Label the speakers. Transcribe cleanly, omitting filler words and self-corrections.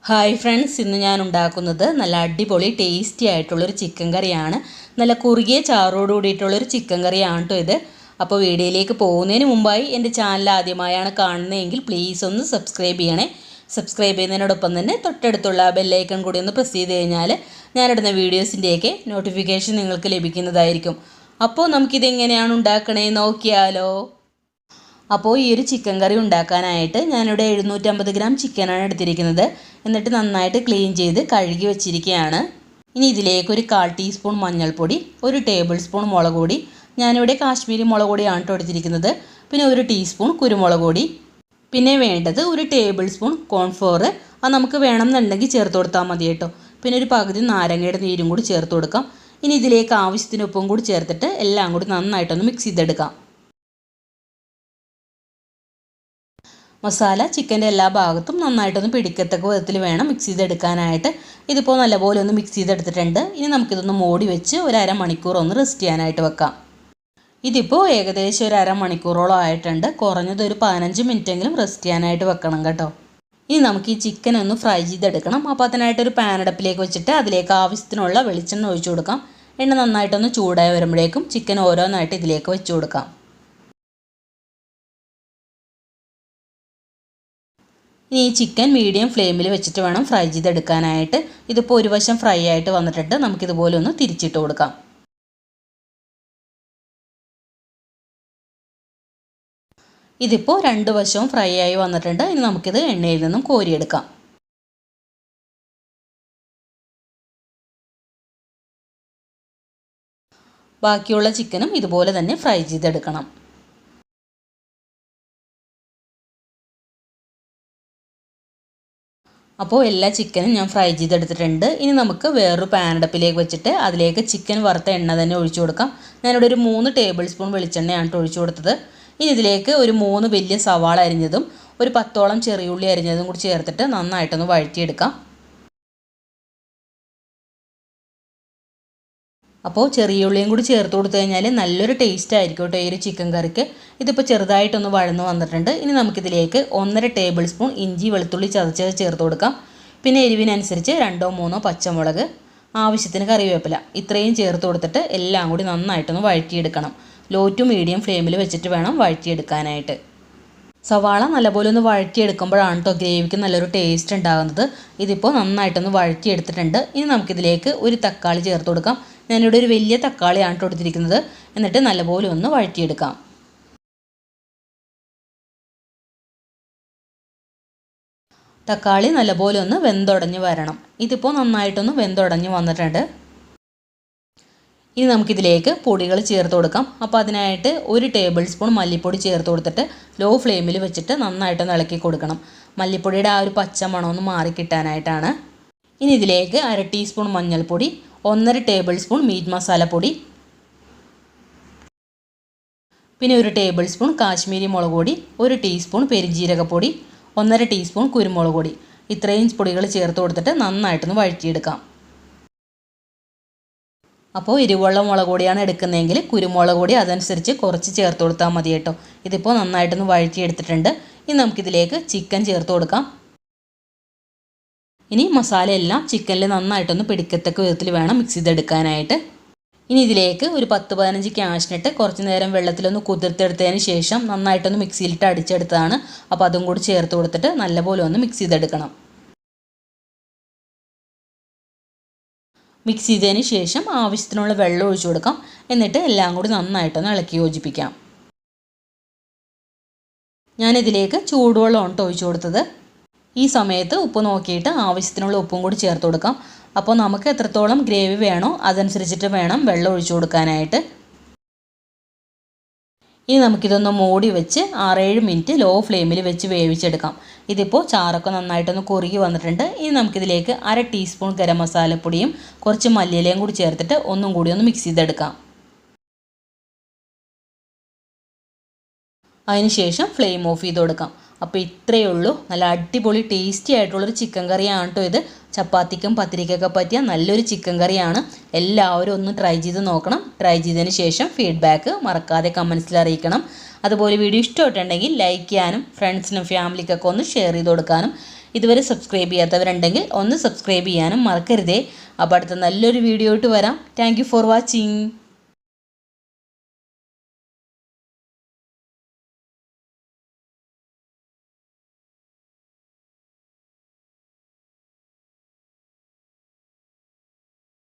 Speaker 1: Hi friends, ഇന്ന് ഞാൻ ഉണ്ടാക്കുന്നത് നല്ല അടിപൊളി ടേസ്റ്റി ആയിട്ടുള്ളൊരു ചിക്കൻ കറിയാണ്. നല്ല കുറുകിയ ചാറോട് കൂടിയിട്ടുള്ളൊരു ചിക്കൻ കറിയാണ് കേട്ടോ ഇത്. അപ്പോൾ വീഡിയോയിലേക്ക് പോകുന്നതിന് മുമ്പായി എൻ്റെ ചാനൽ ആദ്യമായാണ് കാണുന്നതെങ്കിൽ പ്ലീസ് ഒന്ന് സബ്സ്ക്രൈബ് ചെയ്യണേ. സബ്സ്ക്രൈബ് ചെയ്യുന്നതിനോടൊപ്പം തന്നെ തൊട്ടടുത്തുള്ള ബെല്ലൈക്കൺ കൂടി ഒന്ന് പ്രസ് ചെയ്ത് കഴിഞ്ഞാൽ ഞാനിടുന്ന വീഡിയോസിൻ്റെയൊക്കെ നോട്ടിഫിക്കേഷൻ നിങ്ങൾക്ക് ലഭിക്കുന്നതായിരിക്കും. അപ്പോൾ നമുക്കിതെങ്ങനെയാണ് ഉണ്ടാക്കണേ നോക്കിയാലോ. അപ്പോൾ ഈ ഒരു ചിക്കൻ കറി ഉണ്ടാക്കാനായിട്ട് ഞാനിവിടെ 750 ഗ്രാം ചിക്കനാണ് എടുത്തിരിക്കുന്നത്. എന്നിട്ട് നന്നായിട്ട് ക്ലീൻ ചെയ്ത് കഴുകി വെച്ചിരിക്കുകയാണ്. ഇനി ഇതിലേക്ക് ഒരു 1/4 ടീസ്പൂൺ മഞ്ഞൾപ്പൊടി, 1 ടേബിൾ സ്പൂൺ മുളക് പൊടി, ഞാനിവിടെ കാശ്മീരി മുളക് പൊടിയാണ് കേട്ടോ എടുത്തിരിക്കുന്നത്. പിന്നെ 1 ടീസ്പൂൺ കുരുമുളക് പൊടി, പിന്നെ വേണ്ടത് 1 ടേബിൾ സ്പൂൺ കോൺഫ്ലോർ. അത് നമുക്ക് വേണമെന്നുണ്ടെങ്കിൽ ചേർത്ത് കൊടുത്താൽ മതി കേട്ടോ. പിന്നെ ഒരു പകുതി നാരങ്ങയുടെ നീരും കൂടി ചേർത്ത് കൊടുക്കാം. ഇനി ഇതിലേക്ക് ആവശ്യത്തിന് ഉപ്പും കൂടി ചേർത്തിട്ട് എല്ലാം കൂടി നന്നായിട്ടൊന്ന് മിക്സ് ചെയ്തെടുക്കാം. മസാല ചിക്കൻ്റെ എല്ലാ ഭാഗത്തും നന്നായിട്ടൊന്ന് പിടിക്കത്തക്ക വിധത്തിൽ വേണം മിക്സ് ചെയ്തെടുക്കാനായിട്ട്. ഇതിപ്പോൾ നല്ലപോലെ ഒന്ന് മിക്സ് ചെയ്തെടുത്തിട്ടുണ്ട്. ഇനി നമുക്കിതൊന്ന് മൂടി വെച്ച് ഒരു അരമണിക്കൂർ ഒന്ന് റെസ്റ്റ് ചെയ്യാനായിട്ട് വെക്കാം. ഇതിപ്പോൾ ഏകദേശം ഒരു അരമണിക്കൂറോളം ആയിട്ടുണ്ട്. കുറഞ്ഞത് ഒരു 15 മിനിറ്റെങ്കിലും റെസ്റ്റ് ചെയ്യാനായിട്ട് വെക്കണം കേട്ടോ. ഇനി നമുക്ക് ഈ ചിക്കൻ ഒന്ന് ഫ്രൈ ചെയ്തെടുക്കണം. അപ്പോൾ അതിനായിട്ടൊരു പാൻ അടുപ്പിലേക്ക് വെച്ചിട്ട് അതിലേക്ക് ആവശ്യത്തിനുള്ള വെളിച്ചെണ്ണ ഒഴിച്ചു കൊടുക്കാം. എണ്ണ നന്നായിട്ടൊന്ന് ചൂടായി വരുമ്പോഴേക്കും ചിക്കൻ ഓരോന്നായിട്ട് ഇതിലേക്ക് വെച്ച് കൊടുക്കാം. ഇനി ഈ ചിക്കൻ മീഡിയം ഫ്ലെയിമിൽ വെച്ചിട്ട് വേണം ഫ്രൈ ചെയ്തെടുക്കാനായിട്ട്. ഇതിപ്പോൾ ഒരു വശം ഫ്രൈ ആയിട്ട് വന്നിട്ടുണ്ട്. നമുക്കിതുപോലെ ഒന്ന് തിരിച്ചിട്ട് കൊടുക്കാം. ഇതിപ്പോൾ 2 വശവും ഫ്രൈ ആയി വന്നിട്ടുണ്ട്. ഇനി നമുക്കിത് എണ്ണയിൽ നിന്നും കോരിയെടുക്കാം. ബാക്കിയുള്ള ചിക്കനും ഇതുപോലെ തന്നെ ഫ്രൈ ചെയ്തെടുക്കണം. അപ്പോൾ എല്ലാ ചിക്കനും ഞാൻ ഫ്രൈ ചെയ്തെടുത്തിട്ടുണ്ട്. ഇനി നമുക്ക് വേറൊരു പാൻ അടുപ്പിലേക്ക് വെച്ചിട്ട് അതിലേക്ക് ചിക്കൻ വറുത്ത എണ്ണ തന്നെ ഒഴിച്ചു കൊടുക്കാം. ഞാനിവിടെ ഒരു 3 ടേബിൾ സ്പൂൺ വെളിച്ചെണ്ണയാണ് ഒഴിച്ചു കൊടുത്തത്. ഇനി ഇതിലേക്ക് ഒരു 3 വലിയ സവാള അരിഞ്ഞതും ഒരു 10ഓളം ചെറിയുള്ളി അരിഞ്ഞതും കൂടി ചേർത്തിട്ട് നന്നായിട്ടൊന്ന് വഴറ്റിയെടുക്കാം. അപ്പോൾ ചെറിയ ഉള്ളിയും കൂടി ചേർത്ത് കൊടുത്തു കഴിഞ്ഞാൽ നല്ലൊരു ടേസ്റ്റ് ആയിരിക്കും കേട്ടോ ഈ ഒരു ചിക്കൻ കറിക്ക്. ഇതിപ്പോൾ ചെറുതായിട്ടൊന്ന് വഴന്ന് വന്നിട്ടുണ്ട്. ഇനി നമുക്കിതിലേക്ക് 1.5 ടേബിൾ സ്പൂൺ ഇഞ്ചി വെളുത്തുള്ളി ചതച്ചത് ചേർത്ത് കൊടുക്കാം. പിന്നെ എരിവിനനുസരിച്ച് 2-3 പച്ചമുളക്, ആവശ്യത്തിന് കറിവേപ്പില, ഇത്രയും ചേർത്ത് കൊടുത്തിട്ട് എല്ലാം കൂടി നന്നായിട്ടൊന്ന് വഴറ്റിയെടുക്കണം. ലോ ടു മീഡിയം ഫ്ലെയിമിൽ വെച്ചിട്ട് വേണം വഴറ്റിയെടുക്കാനായിട്ട്. സവാള നല്ലപോലെ ഒന്ന് വഴറ്റിയെടുക്കുമ്പോഴാണ് കേട്ടോ ഗ്രേവിക്ക് നല്ലൊരു ടേസ്റ്റ് ഉണ്ടാകുന്നത്. ഇതിപ്പോൾ നന്നായിട്ടൊന്ന് വഴറ്റിയെടുത്തിട്ടുണ്ട്. ഇനി നമുക്കിതിലേക്ക് ഒരു തക്കാളി ചേർത്ത് കൊടുക്കാം. ഞാനിവിടെ ഒരു വലിയ തക്കാളിയാണ് കൊടുത്തിരിക്കുന്നത്. എന്നിട്ട് നല്ലപോലെ ഒന്ന് വഴറ്റിയെടുക്കാം. തക്കാളി നല്ലപോലെ ഒന്ന് വെന്തുടഞ്ഞ് വരണം. ഇതിപ്പോൾ നന്നായിട്ടൊന്ന് വെന്തുടഞ്ഞ് വന്നിട്ടുണ്ട്. ഇനി നമുക്കിതിലേക്ക് പൊടികൾ ചേർത്ത് കൊടുക്കാം. അപ്പോൾ അതിനായിട്ട് 1 ടേബിൾ സ്പൂൺ മല്ലിപ്പൊടി ചേർത്ത് കൊടുത്തിട്ട് ലോ ഫ്ലെയിമിൽ വെച്ചിട്ട് നന്നായിട്ടൊന്ന് ഇളക്കി കൊടുക്കണം. മല്ലിപ്പൊടിയുടെ ആ ഒരു പച്ച മണമൊന്ന് മാറിക്കിട്ടാനായിട്ടാണ്. ഇനി ഇതിലേക്ക് 1/2 ടീസ്പൂൺ മഞ്ഞൾപ്പൊടി, 1.5 ടേബിൾ സ്പൂൺ മീറ്റ് മസാലപ്പൊടി, പിന്നെ 1 ടേബിൾ സ്പൂൺ കാശ്മീരി മുളക് പൊടി, 1 ടീസ്പൂൺ പെരുംജീരകപ്പൊടി, 1.5 ടീസ്പൂൺ കുരുമുളക് പൊടി, ഇത്രയും പൊടികൾ ചേർത്ത് കൊടുത്തിട്ട് നന്നായിട്ടൊന്ന് വഴറ്റിയെടുക്കാം. അപ്പോൾ എരിവുള്ള മുളക് പൊടിയാണ് എടുക്കുന്നതെങ്കിൽ കുരുമുളക് പൊടി അതനുസരിച്ച് കുറച്ച് ചേർത്ത് കൊടുത്താൽ മതി കേട്ടോ. ഇതിപ്പോൾ നന്നായിട്ടൊന്ന് വഴറ്റിയെടുത്തിട്ടുണ്ട്. ഇനി നമുക്കിതിലേക്ക് ചിക്കൻ ചേർത്ത് കൊടുക്കാം. ഇനി മസാലയെല്ലാം ചിക്കനിൽ നന്നായിട്ടൊന്ന് പിടിക്കത്തക്ക വിധത്തിൽ വേണം മിക്സ് ചെയ്തെടുക്കാനായിട്ട്. ഇനി ഇതിലേക്ക് ഒരു 10-15 കാഷ്നട്ട് കുറച്ച് നേരം വെള്ളത്തിലൊന്ന് കുതിർത്തെടുത്തതിന് ശേഷം നന്നായിട്ടൊന്ന് മിക്സിയിലിട്ട് അടിച്ചെടുത്തതാണ്. അപ്പോൾ അതും കൂടി ചേർത്ത് കൊടുത്തിട്ട് നല്ലപോലെ ഒന്ന് മിക്സ് ചെയ്തെടുക്കണം. മിക്സ് ചെയ്തതിന് ശേഷം ആവശ്യത്തിനുള്ള വെള്ളം ഒഴിച്ചു കൊടുക്കാം. എന്നിട്ട് എല്ലാം കൂടി നന്നായിട്ടൊന്ന് ഇളക്കി യോജിപ്പിക്കാം. ഞാനിതിലേക്ക് ചൂടുവെള്ളമാണ് ഒഴിച്ചു കൊടുത്തത്. ഈ സമയത്ത് ഉപ്പ് നോക്കിയിട്ട് ആവശ്യത്തിനുള്ള ഉപ്പും കൂടി ചേർത്ത് കൊടുക്കാം. അപ്പോൾ നമുക്ക് എത്രത്തോളം ഗ്രേവി വേണോ അതനുസരിച്ചിട്ട് വേണം വെള്ളം ഒഴിച്ചു കൊടുക്കാനായിട്ട്. ഇനി നമുക്കിതൊന്ന് മൂടി വെച്ച് 6-7 മിനിറ്റ് ലോ ഫ്ലെയിമിൽ വെച്ച് വേവിച്ചെടുക്കാം. ഇതിപ്പോൾ ചാറൊക്കെ നന്നായിട്ടൊന്ന് കുറുകി വന്നിട്ടുണ്ട്. ഇനി നമുക്കിതിലേക്ക് 1/2 ടീസ്പൂൺ ഗരം മസാലപ്പൊടിയും കുറച്ച് മല്ലിയിലയും കൂടി ചേർത്തിട്ട് ഒന്നും കൂടി ഒന്ന് മിക്സ് ചെയ്തെടുക്കാം. അതിനുശേഷം ഫ്ലെയിം ഓഫ് ചെയ്ത് കൊടുക്കാം. അപ്പോൾ ഇത്രയേ ഉള്ളൂ. നല്ല അടിപൊളി ടേസ്റ്റി ആയിട്ടുള്ളൊരു ചിക്കൻ കറിയാണ് കേട്ടോ ഇത്. ചപ്പാത്തിക്കും പത്തിരിക്കൊക്കെ പറ്റിയ നല്ലൊരു ചിക്കൻ കറിയാണ്. എല്ലാവരും ഒന്ന് ട്രൈ ചെയ്ത് നോക്കണം. ട്രൈ ചെയ്തതിന് ശേഷം ഫീഡ്ബാക്ക് മറക്കാതെ കമൻസിൽ അറിയിക്കണം. അതുപോലെ വീഡിയോ ഇഷ്ടമായിട്ടുണ്ടെങ്കിൽ ലൈക്ക് ചെയ്യാനും ഫ്രണ്ട്സിനും ഫാമിലിക്കൊക്കെ ഒന്ന് ഷെയർ ചെയ്ത് കൊടുക്കാനും ഇതുവരെ സബ്സ്ക്രൈബ് ചെയ്യാത്തവരുണ്ടെങ്കിൽ ഒന്ന് സബ്സ്ക്രൈബ് ചെയ്യാനും മറക്കരുതേ. അപ്പോൾ അടുത്ത നല്ലൊരു വീഡിയോ ആയിട്ട് വരാം. Thank you for watching.